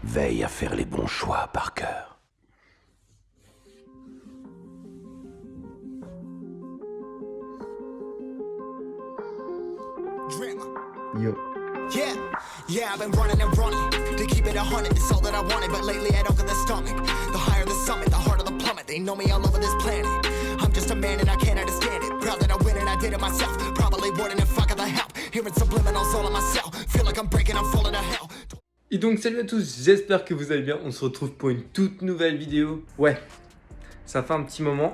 Veille à faire les bons choix, Parker. Yo. Yeah, I've been running and running to keep it 100, it's all that I wanted. But lately I don't get the stomach. The higher the summit, the harder the plummet. They know me all over this planet. I'm just a man and I can't understand it. Proud that I win and I did it myself. Probably wouldn't if I got the help. Hearing subliminals all on myself. Feel like I'm breaking, I'm falling to hell. Et donc salut à tous, j'espère que vous allez bien. On se retrouve pour une toute nouvelle vidéo. Ouais, ça fait un petit moment.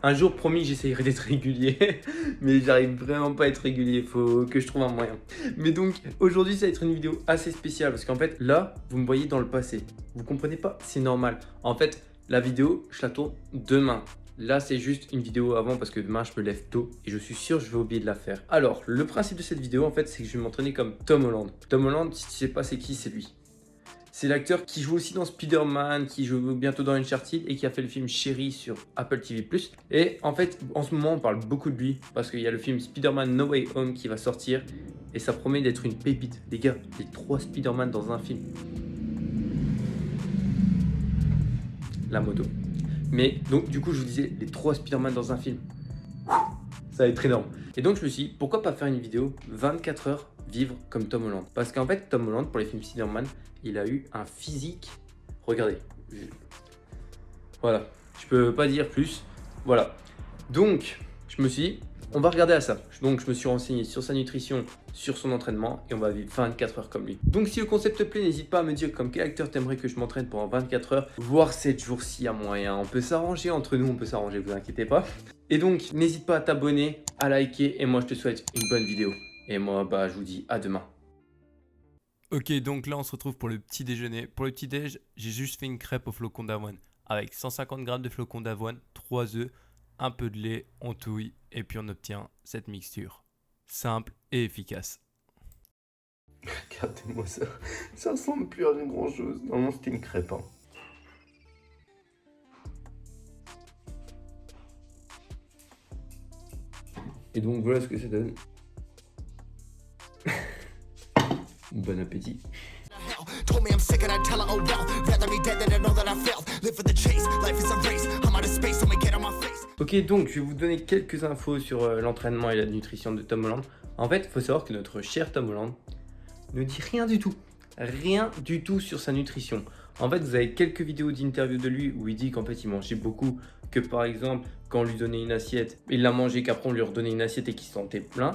Un jour promis, j'essayerai d'être régulier, mais j'arrive vraiment pas à être régulier, faut que je trouve un moyen. Mais donc, aujourd'hui, ça va être une vidéo assez spéciale, parce qu'en fait, là, vous me voyez dans le passé. Vous comprenez pas? C'est normal. En fait, la vidéo, je la tourne demain. Là, c'est juste une vidéo avant, parce que demain, je me lève tôt, et je suis sûr que je vais oublier de la faire. Alors, le principe de cette vidéo, en fait, c'est que je vais m'entraîner comme Tom Holland. Tom Holland, si tu sais pas c'est qui, c'est lui. C'est l'acteur qui joue aussi dans Spider-Man, qui joue bientôt dans Uncharted et qui a fait le film Chérie sur Apple TV+. Et en fait, en ce moment, on parle beaucoup de lui parce qu'il y a le film Spider-Man No Way Home qui va sortir et ça promet d'être une pépite. Les gars, les 3 Spider-Man dans un film. La moto. Mais donc, du coup, je vous disais, les 3 Spider-Man dans un film. Ça va être énorme. Et donc, je me suis dit, pourquoi pas faire une vidéo 24 heures vivre comme Tom Holland? Parce qu'en fait, Tom Holland, pour les films Spider-Man, il a eu un physique. Regardez. Voilà. Je peux pas dire plus. Voilà. Donc, je me suis dit, on va regarder à ça. Donc, je me suis renseigné sur sa nutrition, sur son entraînement et on va vivre 24 heures comme lui. Donc, si le concept te plaît, n'hésite pas à me dire comme quel acteur t'aimerais que je m'entraîne pendant 24 heures, voire 7 jours s'il y a moyen. On peut s'arranger entre nous, on peut s'arranger, vous inquiétez pas. Et donc, n'hésite pas à t'abonner, à liker et moi, je te souhaite une bonne vidéo. Et moi, bah, je vous dis à demain. Ok, donc là on se retrouve pour le petit déjeuner. Pour le petit déj, j'ai juste fait une crêpe au flocon d'avoine avec 150 g de flocon d'avoine, 3 œufs, un peu de lait, on touille et puis on obtient cette mixture. Simple et efficace. Regardez-moi ça. Ça ressemble plus à grand chose. Normalement, c'était une crêpe. Hein. Et donc, voilà ce que ça donne. Bon appétit. Told me I'm sick and I tell her, oh well. Rather be dead than to know that I failed. Live for the chase, life is a race. I'm out of space, so me get on my face. Ok, donc je vais vous donner quelques infos sur l'entraînement et la nutrition de Tom Holland. En fait, il faut savoir que notre cher Tom Holland ne dit rien du tout. Rien du tout sur sa nutrition. En fait, vous avez quelques vidéos d'interview de lui où il dit qu'en fait, il mangeait beaucoup. Que par exemple, quand on lui donnait une assiette, il la mangeait, qu'après on lui redonnait une assiette et qu'il se sentait plein.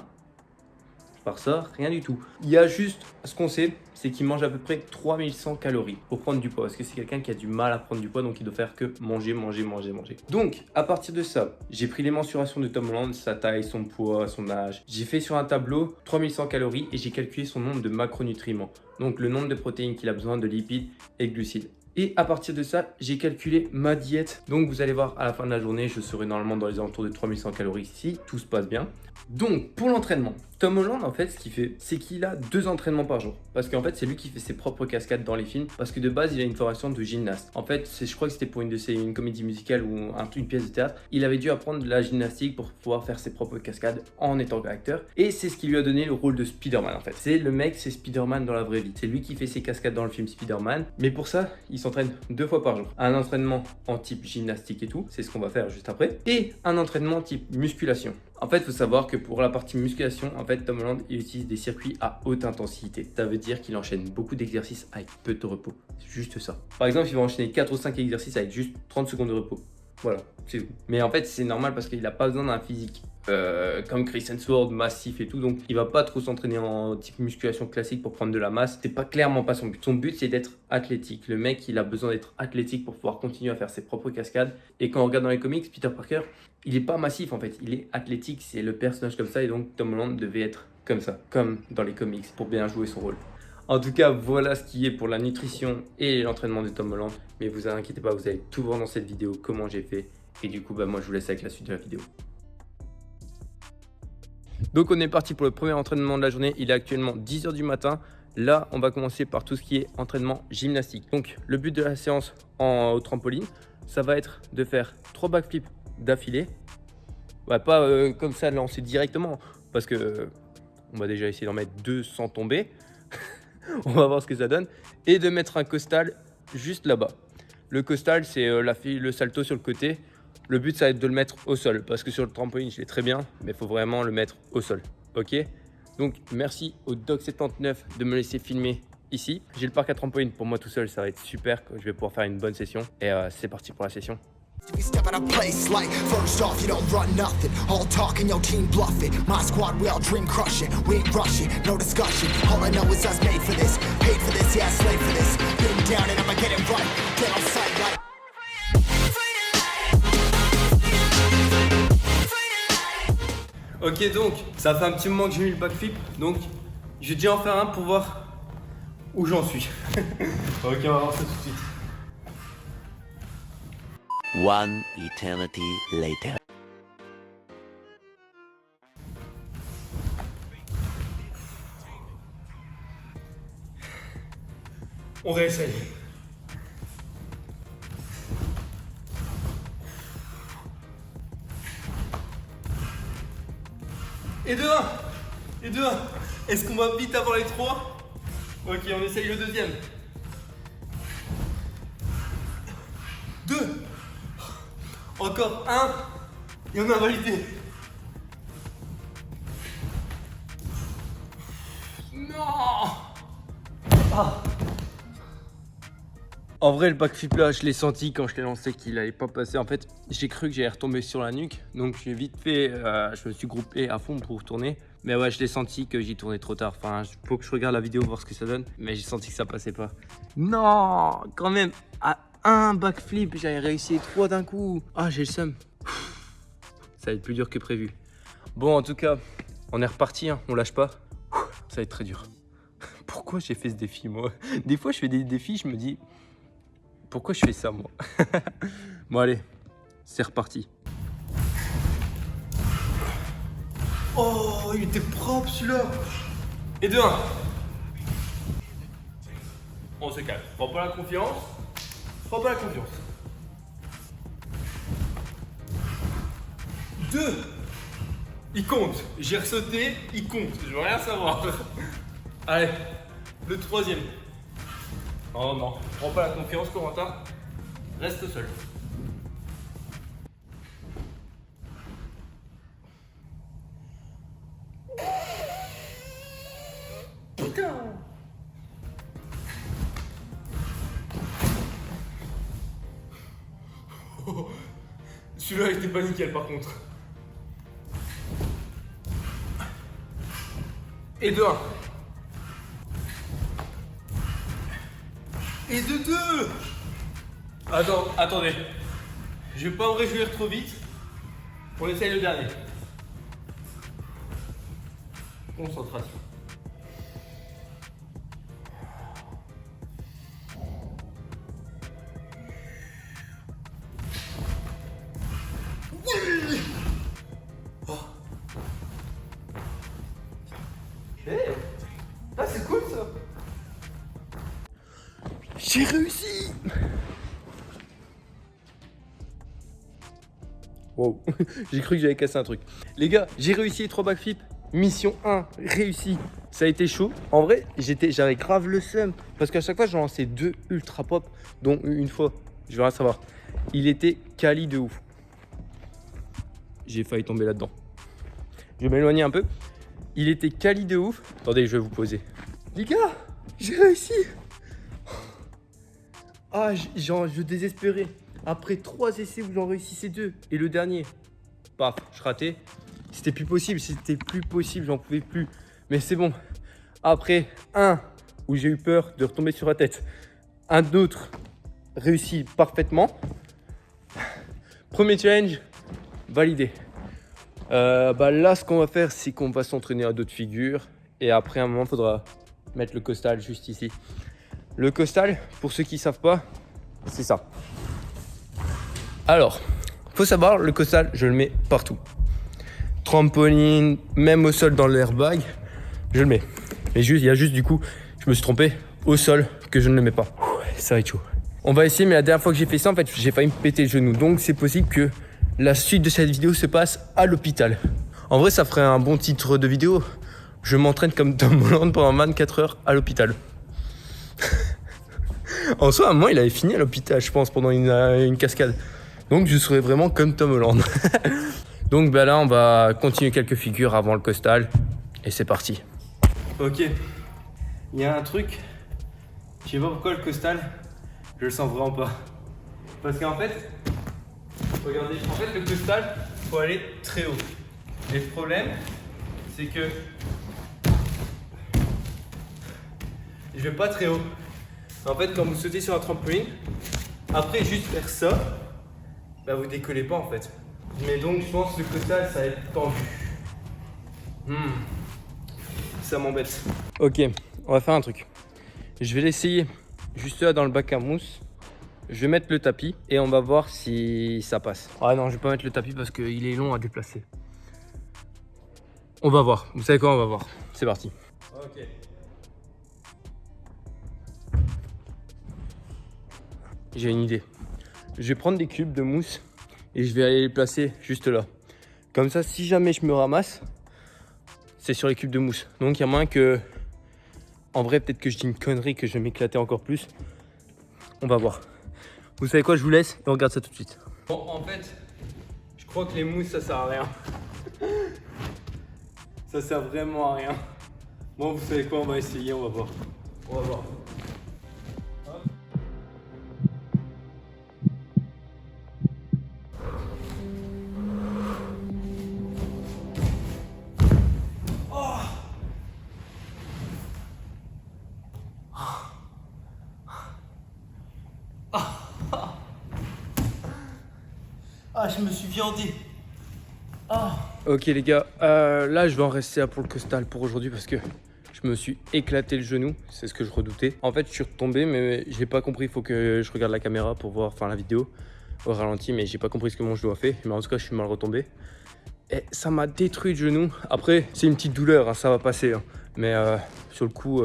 Par ça, rien du tout. Il y a juste, ce qu'on sait, c'est qu'il mange à peu près 3100 calories pour prendre du poids. Parce que c'est quelqu'un qui a du mal à prendre du poids, donc il doit faire que manger, manger, manger, manger. Donc, à partir de ça, j'ai pris les mensurations de Tom Holland, sa taille, son poids, son âge. J'ai fait sur un tableau 3100 calories et j'ai calculé son nombre de macronutriments. Donc, le nombre de protéines qu'il a besoin, de lipides et glucides. Et à partir de ça, j'ai calculé ma diète. Donc, vous allez voir, à la fin de la journée, je serai normalement dans les alentours de 3100 calories si tout se passe bien. Donc, pour l'entraînement, Tom Holland, en fait, ce qu'il fait, c'est qu'il a 2 entraînements par jour. Parce qu'en fait, c'est lui qui fait ses propres cascades dans les films. Parce que de base, il a une formation de gymnaste. En fait, je crois que c'était pour une comédie musicale ou une pièce de théâtre. Il avait dû apprendre de la gymnastique pour pouvoir faire ses propres cascades en étant acteur. Et c'est ce qui lui a donné le rôle de Spider-Man, en fait. C'est le mec, c'est Spider-Man dans la vraie vie. C'est lui qui fait ses cascades dans le film Spider-Man. Mais pour ça, il s'entraîne 2 fois par jour. Un entraînement en type gymnastique et tout. C'est ce qu'on va faire juste après. Et un entraînement type musculation. En fait, il faut savoir que pour la partie musculation, en fait, Tom Holland, il utilise des circuits à haute intensité. Ça veut dire qu'il enchaîne beaucoup d'exercices avec peu de repos. C'est juste ça. Par exemple, il va enchaîner 4 ou 5 exercices avec juste 30 secondes de repos. Voilà, c'est tout. Mais en fait, c'est normal parce qu'il n'a pas besoin d'un physique comme Chris Hemsworth, massif et tout. Donc, il va pas trop s'entraîner en type musculation classique pour prendre de la masse. C'est pas clairement pas son but. Son but, c'est d'être athlétique. Le mec, il a besoin d'être athlétique pour pouvoir continuer à faire ses propres cascades. Et quand on regarde dans les comics, Peter Parker, il est pas massif en fait. Il est athlétique. C'est le personnage comme ça. Et donc, Tom Holland devait être comme ça, comme dans les comics, pour bien jouer son rôle. En tout cas, voilà ce qui est pour la nutrition et l'entraînement de Tom Holland. Mais vous inquiétez pas, vous allez tout voir dans cette vidéo, comment j'ai fait. Et du coup, bah, moi, je vous laisse avec la suite de la vidéo. Donc, on est parti pour le premier entraînement de la journée. Il est actuellement 10 h du matin. Là, on va commencer par tout ce qui est entraînement gymnastique. Donc, le but de la séance au trampoline, ça va être de faire 3 backflips d'affilée. Ouais, pas comme ça, lancer directement, parce que on va déjà essayer d'en mettre 2 sans tomber. On va voir ce que ça donne. Et de mettre un costal juste là-bas. Le costal, c'est le salto sur le côté. Le but, ça va être de le mettre au sol. Parce que sur le trampoline, je l'ai très bien. Mais il faut vraiment le mettre au sol. Ok? Donc, merci au Doc79 de me laisser filmer ici. J'ai le parc à trampoline pour moi tout seul. Ça va être super. Je vais pouvoir faire une bonne session. Et c'est parti pour la session. We step out of place like first off, you don't run nothing. All talking, your team bluffing. My squad, we all dream crushing. We ain't rushing, no discussion. All I know is us made for this. Paid for this, yeah, slave for this. Been down and I'ma get it right. Get on sight like. Ok, donc ça fait un petit moment que j'ai mis le backflip. Donc je vais déjà en faire un pour voir où j'en suis. Ok, on va voir ça tout de suite. One eternity later. On réessaye. Et de 1. Et de 1. Est-ce qu'on va vite avoir les 3? Ok, on essaye le deuxième. 2. Encore 1. Et on a validé. Non. Ah. En vrai, le backflip là, je l'ai senti quand je l'ai lancé qu'il allait pas passer. En fait, j'ai cru que j'allais retomber sur la nuque. Donc, j'ai vite fait, je me suis groupé à fond pour tourner. Mais ouais, je l'ai senti que j'y tournais trop tard. Enfin, faut que je regarde la vidéo, voir ce que ça donne. Mais j'ai senti que ça passait pas. Non, quand même, à un backflip, j'avais réussi 3 d'un coup. Ah, j'ai le seum. Ça va être plus dur que prévu. Bon, en tout cas, on est reparti, hein. On lâche pas. Ça va être très dur. Pourquoi j'ai fait ce défi, moi? Des fois, je fais des défis, je me dis... Pourquoi je fais ça, moi? Bon, allez, c'est reparti. Oh, il était propre, celui-là. Et de 1. On se calme. Prends pas la confiance. Prends pas la confiance. 2. Il compte. J'ai ressauté, il compte. Je veux rien savoir. Allez, le troisième. Oh non, prends pas la confiance, Corentin. Reste seul. Putain. Oh, celui-là était pas nickel par contre. Et de 1. Et de 2. Attendez. Je vais pas me réjouir trop vite. On essaye le dernier. Concentration. Oui. Oh. Hey. Ah, c'est cool ça. J'ai réussi. Wow, j'ai cru que j'avais cassé un truc. Les gars, j'ai réussi les 3 backflips. Mission 1, réussi. Ça a été chaud. En vrai, j'avais grave le seum. Parce qu'à chaque fois, j'en lançais 2 ultra pop. Dont une fois, je vais rien savoir. Il était quali de ouf. J'ai failli tomber là-dedans. Je vais m'éloigner un peu. Il était quali de ouf. Attendez, je vais vous poser. Les gars, j'ai réussi. Ah, je désespérais. Après 3 essais où j'en réussissais 2. Et le dernier, paf, je ratais. C'était plus possible, j'en pouvais plus. Mais c'est bon. Après un où j'ai eu peur de retomber sur la tête. Un autre réussi parfaitement. Premier challenge, validé. Là, ce qu'on va faire, c'est qu'on va s'entraîner à d'autres figures. Et après, à un moment, il faudra mettre le costal juste ici. Le costal, pour ceux qui ne savent pas, c'est ça. Alors, faut savoir, le costal, je le mets partout. Trampoline, même au sol dans l'airbag, je le mets. Mais il y a juste du coup, je me suis trompé, au sol, que je ne le mets pas. Ça va être chaud. On va essayer, mais la dernière fois que j'ai fait ça, en fait, j'ai failli me péter le genou. Donc, c'est possible que la suite de cette vidéo se passe à l'hôpital. En vrai, ça ferait un bon titre de vidéo. Je m'entraîne comme Tom Holland pendant 24 heures à l'hôpital. En soi, à un moment, il avait fini à l'hôpital, je pense, pendant une cascade. Donc, je serais vraiment comme Tom Holland. Donc, bah là, on va continuer quelques figures avant le costal. Et c'est parti. Ok. Il y a un truc. Je sais pas pourquoi le costal, je le sens vraiment pas. Parce qu'en fait, regardez, en fait, le costal, faut aller très haut. Et le problème, c'est que je vais pas très haut. En fait, quand vous sautez sur un trampoline, après juste faire ça, bah vous décollez pas en fait. Mais donc je pense que le costal ça va être tendu. Ça m'embête. Ok, on va faire un truc. Je vais l'essayer juste là dans le bac à mousse. Je vais mettre le tapis et on va voir si ça passe. Ah non, je vais pas mettre le tapis parce qu'il est long à déplacer. On va voir. Vous savez quoi, on va voir. C'est parti. Ok. J'ai une idée. Je vais prendre des cubes de mousse et je vais aller les placer juste là. Comme ça, si jamais je me ramasse, c'est sur les cubes de mousse. Donc il y a moyen que... En vrai, peut-être que je dis une connerie, que je vais m'éclater encore plus. On va voir. Vous savez quoi, je vous laisse et on regarde ça tout de suite. Bon, en fait, je crois que les mousses, ça sert à rien. Ça sert vraiment à rien. Bon, vous savez quoi, on va essayer, on va voir. On va voir. Ah, je me suis viandé. Ah. Ok les gars, là je vais en rester là pour le costal pour aujourd'hui parce que je me suis éclaté le genou, c'est ce que je redoutais. En fait je suis retombé mais j'ai pas compris, il faut que je regarde la caméra pour voir, enfin la vidéo au ralenti, mais j'ai pas compris ce que mon genou a fait. Mais en tout cas je suis mal retombé. Et ça m'a détruit le genou. Après c'est une petite douleur, hein, ça va passer. Hein. Mais sur le coup,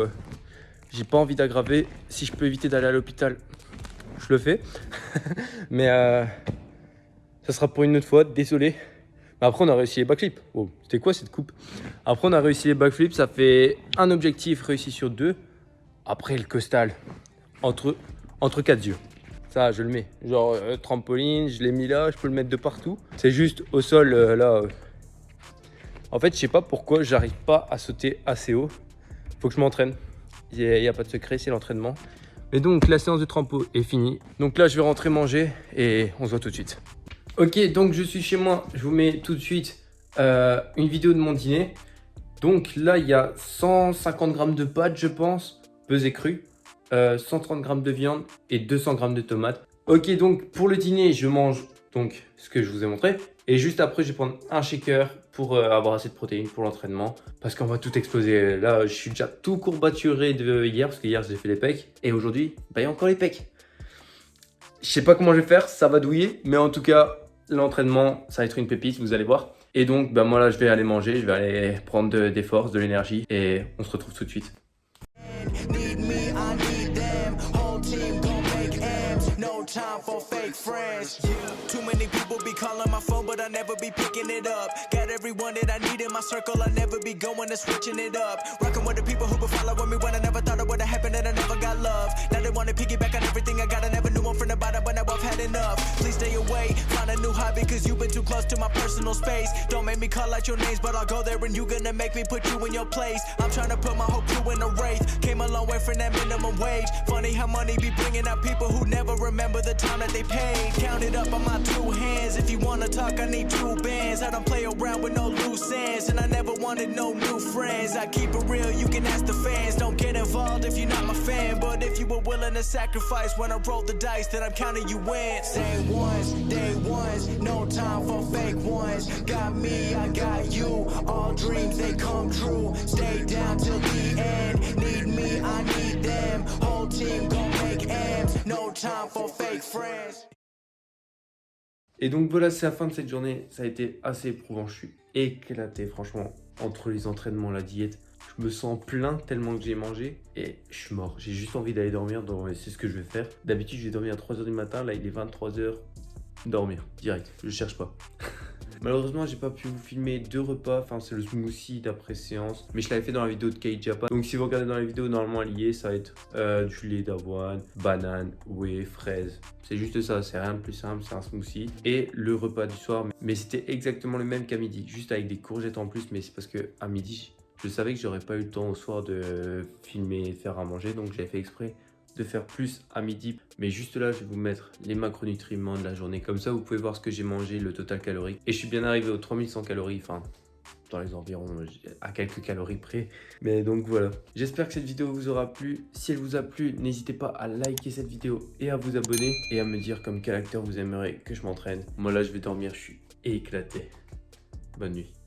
j'ai pas envie d'aggraver. Si je peux éviter d'aller à l'hôpital, je le fais. Mais ça sera pour une autre fois, désolé. Mais après, on a réussi les backflips. Oh, c'était quoi cette coupe? Après, on a réussi les backflips. Ça fait un objectif réussi sur 2. Après, le costal, entre 4 yeux. Ça, je le mets. Genre, trampoline, je l'ai mis là. Je peux le mettre de partout. C'est juste au sol, là. En fait, je sais pas pourquoi j'arrive pas à sauter assez haut. Faut que je m'entraîne. Il n'y a pas de secret, c'est l'entraînement. Mais donc, la séance de trampo est finie. Donc là, je vais rentrer manger et on se voit tout de suite. Ok, donc je suis chez moi, je vous mets tout de suite une vidéo de mon dîner. Donc là, il y a 150 grammes de pâtes, je pense, pesées crues, 130 grammes de viande et 200 grammes de tomates. Ok, donc pour le dîner, je mange donc ce que je vous ai montré. Et juste après, je vais prendre un shaker pour avoir assez de protéines pour l'entraînement. Parce qu'on va tout exploser. Là, je suis déjà tout courbaturé de hier, parce que hier, j'ai fait les pecs. Et aujourd'hui, bah, il y a encore les pecs. Je sais pas comment je vais faire, ça va douiller. Mais en tout cas... L'entraînement, ça va être une pépite, vous allez voir. Et donc, bah moi là, je vais aller manger, je vais aller prendre des forces, de l'énergie. Et on se retrouve tout de suite. Time for fake friends. Too many people be calling my phone, but I never be picking it up. Got everyone that I need in my circle, I never be going and switching it up. Rocking with the people who been following me when I never thought it would have happened and I never got love. Now they wanna piggyback on everything I got, I never knew one from the bottom, but now I've had enough. Please stay away, find a new hobby, cause you've been too close to my personal space. Don't make me call out your names, but I'll go there and you gonna make me put you in your place. I'm trying to put my whole crew in a wraith. Came a long way from that minimum wage. Funny how money be bringing out people who never remember the time that they paid. Count it up on my 2 hands. If you wanna talk, I need 2 bands. I don't play around with no loose ends, and I never wanted no new friends. I keep it real, you can ask the fans. Don't get involved if you're not my fan, but if you were willing to sacrifice when I roll the dice, then I'm counting you in. Day ones, no time for fake ones. Got me, I got you. All dreams they come true. Stay down till the end. Need me, I need them. Whole team gon' make M's. No time for fake friends. Et donc voilà, c'est la fin de cette journée. Ça a été assez éprouvant. Je suis éclaté, franchement, entre les entraînements, la diète. Je me sens plein tellement que j'ai mangé et je suis mort. J'ai juste envie d'aller dormir, donc c'est ce que je vais faire. D'habitude, je vais dormir à 3h du matin. Là, il est 23h. Dormir, direct. Je cherche pas. Malheureusement, j'ai pas pu vous filmer 2 repas. Enfin, c'est le smoothie d'après séance. Mais je l'avais fait dans la vidéo de Kate Japan. Donc, si vous regardez dans la vidéo, normalement, elle y est. Ça va être du lait d'avoine, banane, whey, fraise. C'est juste ça. C'est rien de plus simple. C'est un smoothie. Et le repas du soir. Mais c'était exactement le même qu'à midi. Juste avec des courgettes en plus. Mais c'est parce que à midi, je savais que j'aurais pas eu le temps au soir de filmer et de faire à manger. Donc, j'avais fait exprès de faire plus à midi. Mais juste là, je vais vous mettre les macronutriments de la journée. Comme ça, vous pouvez voir ce que j'ai mangé, le total calorique. Et je suis bien arrivé aux 3100 calories. Enfin, dans les environs, à quelques calories près. Mais donc voilà. J'espère que cette vidéo vous aura plu. Si elle vous a plu, n'hésitez pas à liker cette vidéo et à vous abonner. Et à me dire comme quel acteur vous aimeriez que je m'entraîne. Moi là, je vais dormir. Je suis éclaté. Bonne nuit.